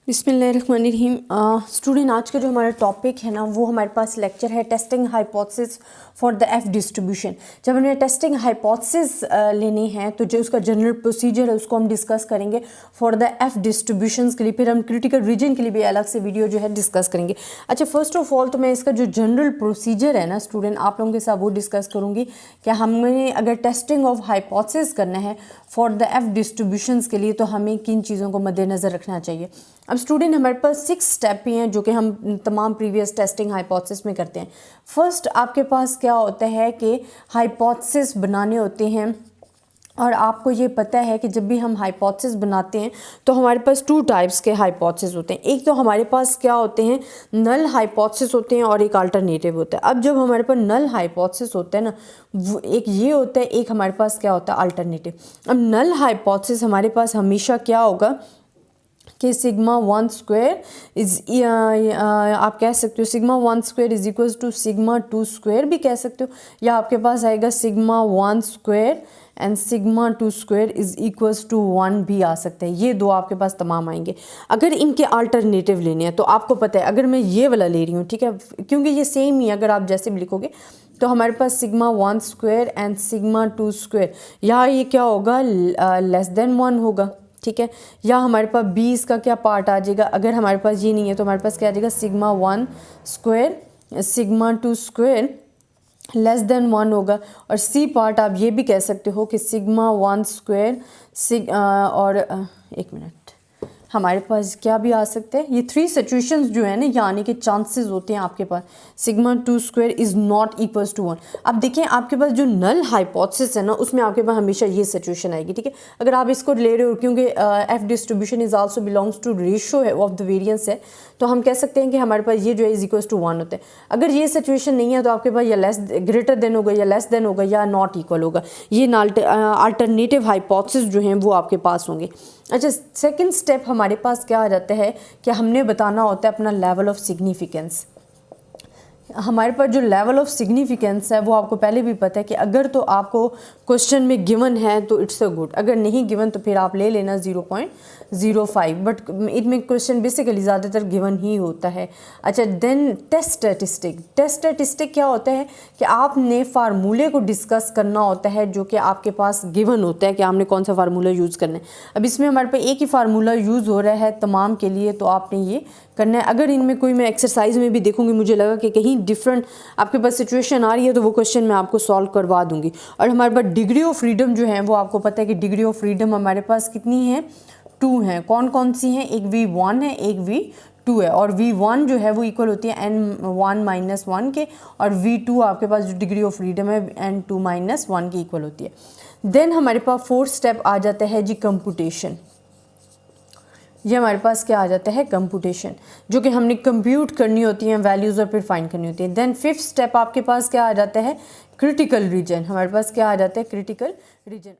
बिस्मिल्लाहिर्रहमानिर्रहीम। स्टूडेंट, आज का जो हमारा टॉपिक है ना, वो हमारे पास लेक्चर है testing hypothesis for the F distribution. जब हमें टेस्टिंग हाइपोथेसिस लेनी है तो जो उसका जनरल प्रोसीजर है उसको हम डिस्कस करेंगे फॉर द एफ डिस्ट्रीब्यूशंस के लिए। फिर हम क्रिटिकल रीजन के लिए भी अलग से वीडियो जो है डिस्कस करेंगे। अच्छा, फर्स्ट ऑफ ऑल तो मैं इसका जो जनरल प्रोसीजर है ना स्टूडेंट, आप लोगों के साथ वो डिस्कस करूँगी कि हमें अगर टेस्टिंग ऑफ हाइपोथेसिस करना है फॉर द एफ डिस्ट्रीब्यूशंस के लिए तो हमें किन चीज़ों को मद्देनज़र रखना चाहिए। अब स्टूडेंट, हमारे पास 6 स्टेप भी हैं जो कि हम तमाम प्रीवियस टेस्टिंग हाइपोथेसिस में करते हैं। फर्स्ट, आपके पास क्या होता है कि हाइपोथेसिस बनाने होते हैं, और आपको ये पता है कि जब भी हम हाइपोथेसिस बनाते हैं तो हमारे पास 2 टाइप्स के हाइपोथेसिस होते हैं। एक तो हमारे पास क्या होते हैं, नल हाइपोथेसिस होते हैं, और एक अल्टरनेटिव होता है। अब जब हमारे पास नल हाइपोथेसिस होता है ना, वो एक ये होता है, एक हमारे पास क्या होता है, अल्टरनेटिव। अब नल हाइपोथेसिस हमारे पास हमेशा क्या होगा कि सिग्मा 1 स्क्वायर इज आप कह सकते हो sigma 1 square is equal to sigma 2 square भी कह सकते हो, या आपके पास आएगा sigma 1 square and sigma 2 square is equals to 1 भी आ सकते हैं। ये दो आपके पास तमाम आएंगे। अगर इनके अल्टरनेटिव लेने हैं तो आपको पता है, अगर मैं ये वाला ले रही हूँ, ठीक है, क्योंकि ये सेम ही, अगर आप जैसे भी लिखोगे तो हमारे पास sigma 1 square and sigma 2 square, यहाँ ये क्या होगा, लेस देन 1 होगा, ठीक है। या हमारे पास 20 का क्या पार्ट आ जाएगा, अगर हमारे पास ये नहीं है तो हमारे पास क्या आ जाएगा, sigma 1 square sigma 2 square less than 1 होगा। और सी पार्ट आप ये भी कह सकते हो कि सिग्मा 1 स्क्वायर एक मिनट, हमारे पास क्या भी आ सकते हैं, ये 3 सिचुएशंस जो है ना, ये आने के चांसेस होते हैं आपके पास। Sigma 2 square is not equals to 1। अब देखिए, आपके पास जो नल हाइपोथेसिस है ना, उसमें आपके पास हमेशा ये सिचुएशन आएगी, ठीक है। अगर आप इसको ले रहे हो, क्योंकि F distribution is also belongs to ratio है ऑफ द वेरिएंस है, तो हम कह सकते हैं कि हमारे पास ये जो है इज इक्वल्स टू 1 होता है। अगर ये सिचुएशन नहीं है तो आपके पास या लेस ग्रेटर देन होगा, या लेस देन होगा, या नॉट इक्वल होगा। ये अल्टरनेटिव हाइपोथेसिस जो हैं वो आपके पास होंगे। अच्छा, सेकंड स्टेप हमारे पास क्या आ जाता है कि हमने बताना होता है अपना लेवल ऑफ सिग्निफिकेंस। हमारे पास जो लेवल ऑफ सिग्निफिकेंस है वो आपको पहले भी पता है कि अगर तो आपको क्वेश्चन में गिवन है तो इट्स अ गुड, अगर नहीं गिवन तो फिर आप ले लेना 0.05, बट इनमें क्वेश्चन बेसिकली ज़्यादातर गिवन ही होता है। अच्छा, then test statistic. Test statistic क्या होता है कि आपने फार्मूले को डिस्कस करना होता है जो कि आपके पास गिवन होता है कि आपने कौन सा फार्मूला यूज़ करना है। अब इसमें हमारे पास एक ही फार्मूला यूज़ हो रहा है तमाम के लिए, तो आपने ये करना है। अगर इनमें कोई, मैं एक्सरसाइज में भी देखूंगी, मुझे लगा कि कहीं डिफरेंट आपके पास सिचुएशन आ रही है तो वो क्वेश्चन मैं आपको सॉल्व करवा दूंगी। और हमारे पास डिग्री ऑफ फ्रीडम जो है वो आपको पता है कि डिग्री ऑफ फ्रीडम हमारे पास कितनी है, 2 हैं। कौन कौन सी हैं, एक V1 है, एक V2 है। और V1 जो है वो इक्वल होती है N1 - 1 के, और V2 आपके पास जो डिग्री ऑफ फ्रीडम है N2 - 1 की इक्वल होती है। देन हमारे पास 4th स्टेप आ जाता है जी, कंप्यूटेशन। ये हमारे पास क्या आ जाता है, कंप्यूटेशन, जो कि हमने कंप्यूट करनी होती हैं वैल्यूज़ और फिर फाइंड करनी होती है। देन 5th स्टेप आपके पास क्या आ जाता है, क्रिटिकल रीजन। हमारे पास क्या आ जाता है, क्रिटिकल रीजन।